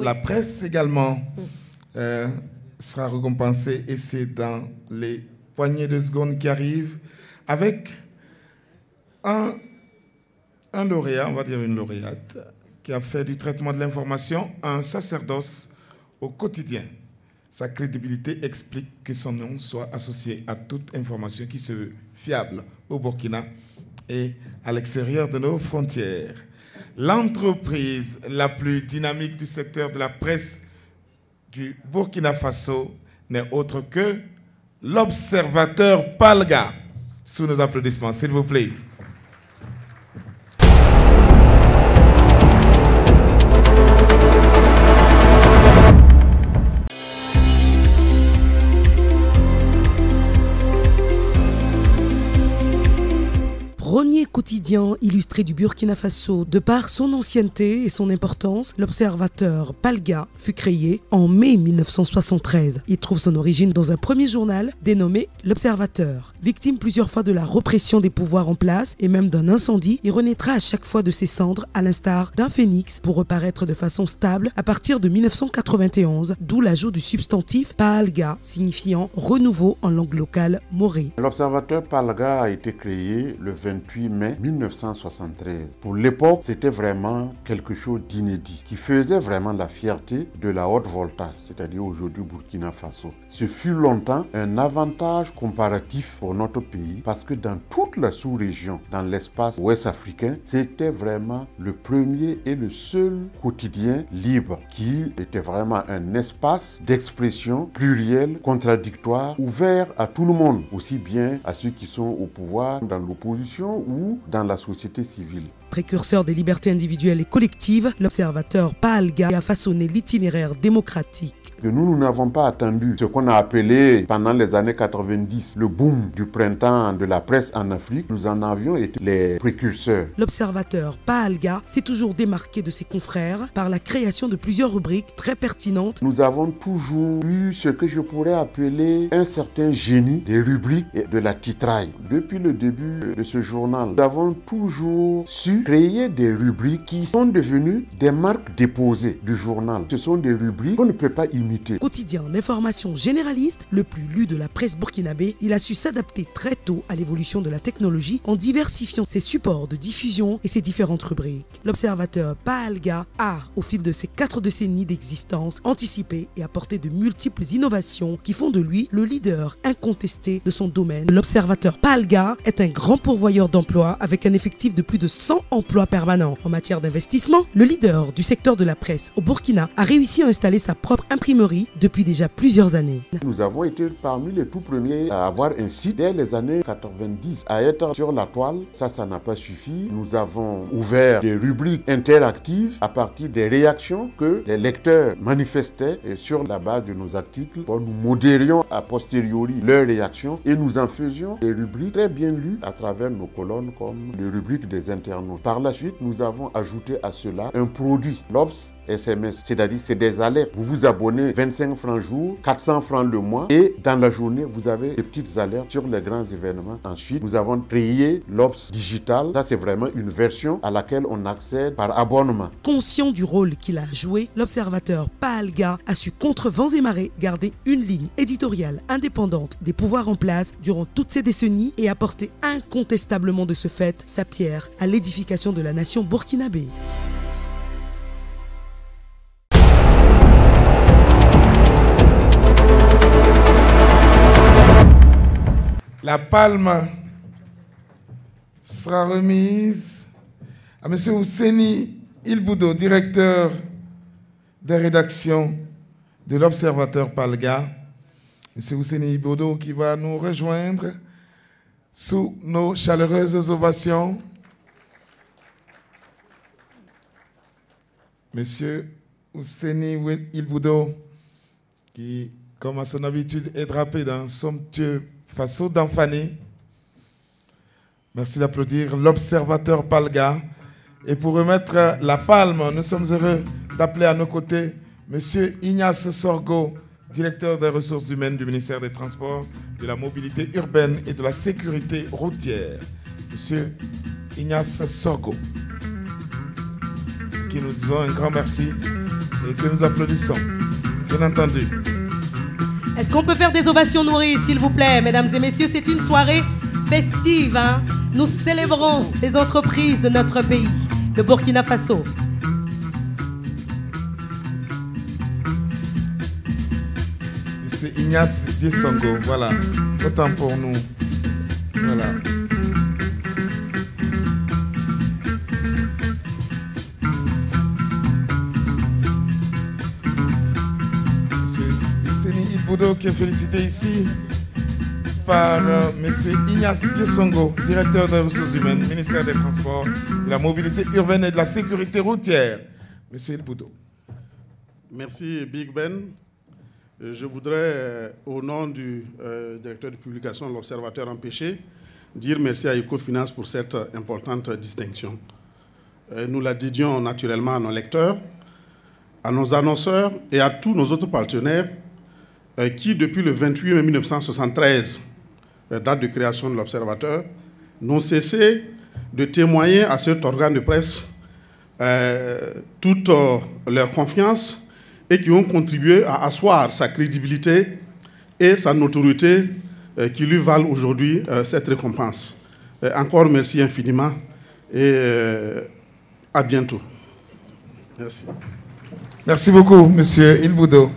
La presse également sera récompensée et c'est dans les poignées de secondes qui arrivent avec un lauréat, on va dire une lauréate, qui a fait du traitement de l'information un sacerdoce au quotidien. Sa crédibilité explique que son nom soit associé à toute information qui se veut fiable au Burkina et à l'extérieur de nos frontières. L'entreprise la plus dynamique du secteur de la presse du Burkina Faso n'est autre que l'Observateur Palga. Sous nos applaudissements, s'il vous plaît. Premier quotidien illustré du Burkina Faso, de par son ancienneté et son importance, l'Observateur Palga fut créé en mai 1973. Il trouve son origine dans un premier journal dénommé l'Observateur. Victime plusieurs fois de la répression des pouvoirs en place et même d'un incendie, il renaîtra à chaque fois de ses cendres à l'instar d'un phénix pour reparaître de façon stable à partir de 1991, d'où l'ajout du substantif Palga, signifiant renouveau en langue locale morée. L'Observateur Palga a été créé le 28 mai 1973. Pour l'époque, c'était vraiment quelque chose d'inédit, qui faisait vraiment la fierté de la haute voltage, c'est-à-dire aujourd'hui Burkina Faso. Ce fut longtemps un avantage comparatif pour notre pays, parce que dans toute la sous-région, dans l'espace ouest africain, c'était vraiment le premier et le seul quotidien libre, qui était vraiment un espace d'expression pluriel, contradictoire, ouvert à tout le monde, aussi bien à ceux qui sont au pouvoir, dans l'opposition ou dans la société civile. Précurseur des libertés individuelles et collectives, l'Observateur Palga a façonné l'itinéraire démocratique. Nous n'avons pas attendu ce qu'on a appelé pendant les années 90 le boom du printemps de la presse en Afrique. Nous en avions été les précurseurs. L'Observateur Palga s'est toujours démarqué de ses confrères par la création de plusieurs rubriques très pertinentes. Nous avons toujours eu ce que je pourrais appeler un certain génie des rubriques et de la titraille. Depuis le début de ce journal, nous avons toujours su créer des rubriques qui sont devenues des marques déposées du journal. Ce sont des rubriques qu'on ne peut pas imiter. Quotidien d'information généraliste, le plus lu de la presse burkinabé, il a su s'adapter très tôt à l'évolution de la technologie en diversifiant ses supports de diffusion et ses différentes rubriques. L'Observateur Palga a, au fil de ses 4 décennies d'existence, anticipé et apporté de multiples innovations qui font de lui le leader incontesté de son domaine. L'Observateur Palga est un grand pourvoyeur d'emplois avec un effectif de plus de 100 emplois permanents. En matière d'investissement, le leader du secteur de la presse au Burkina a réussi à installer sa propre imprimerie depuis déjà plusieurs années. Nous avons été parmi les tout premiers à avoir un site dès les années 90, à être sur la toile. Ça n'a pas suffi. Nous avons ouvert des rubriques interactives à partir des réactions que les lecteurs manifestaient sur la base de nos articles. Nous modérions a posteriori leurs réactions et nous en faisions des rubriques très bien lues à travers nos colonnes comme les rubriques des internautes. Par la suite, nous avons ajouté à cela un produit, l'Obs SMS, c'est-à-dire c'est des alertes. Vous vous abonnez 25 francs jour, 400 francs le mois et dans la journée, vous avez des petites alertes sur les grands événements. Ensuite, nous avons créé l'Obs Digital. Ça, c'est vraiment une version à laquelle on accède par abonnement. Conscient du rôle qu'il a joué, l'Observateur Palga a su contre vents et marées garder une ligne éditoriale indépendante des pouvoirs en place durant toutes ces décennies et apporter incontestablement de ce fait sa pierre à l'édification de la nation burkinabé. La palme sera remise à M. Ouseni Ilboudo, directeur des rédactions de l'Observateur Palga. M. Ouseni Ilboudo qui va nous rejoindre sous nos chaleureuses ovations. M. Ouseni Ilboudo qui, comme à son habitude, est drapé d'un somptueux faso d'Anfani. Merci d'applaudir l'Observateur Palga. Et pour remettre la palme, nous sommes heureux d'appeler à nos côtés M. Ignace Sorgo, directeur des ressources humaines du ministère des Transports, de la mobilité urbaine et de la sécurité routière. M. Ignace Sorgo, qui nous disons un grand merci et que nous applaudissons. Bien entendu. Est-ce qu'on peut faire des ovations nourries, s'il vous plaît, mesdames et messieurs? C'est une soirée festive, hein? Nous célébrons les entreprises de notre pays, le Burkina Faso. Monsieur Ignace Diesongo, voilà. Autant pour nous. Voilà. Monsieur Seni Ilboudo qui est félicité ici par Monsieur Ignace Diesongo, directeur des ressources humaines, ministère des Transports, de la mobilité urbaine et de la sécurité routière. Monsieur Ilboudo. Merci Big Ben. Je voudrais, au nom du directeur de publication de l'Observateur Empêché, dire merci à Ecofinance pour cette importante distinction. Nous la dédions naturellement à nos lecteurs, à nos annonceurs et à tous nos autres partenaires qui, depuis le 28 mai 1973, date de création de l'Observateur, n'ont cessé de témoigner à cet organe de presse toute leur confiance et qui ont contribué à asseoir sa crédibilité et sa notoriété qui lui valent aujourd'hui cette récompense. Encore merci infiniment et à bientôt. Merci. Merci beaucoup, Monsieur Ilboudo.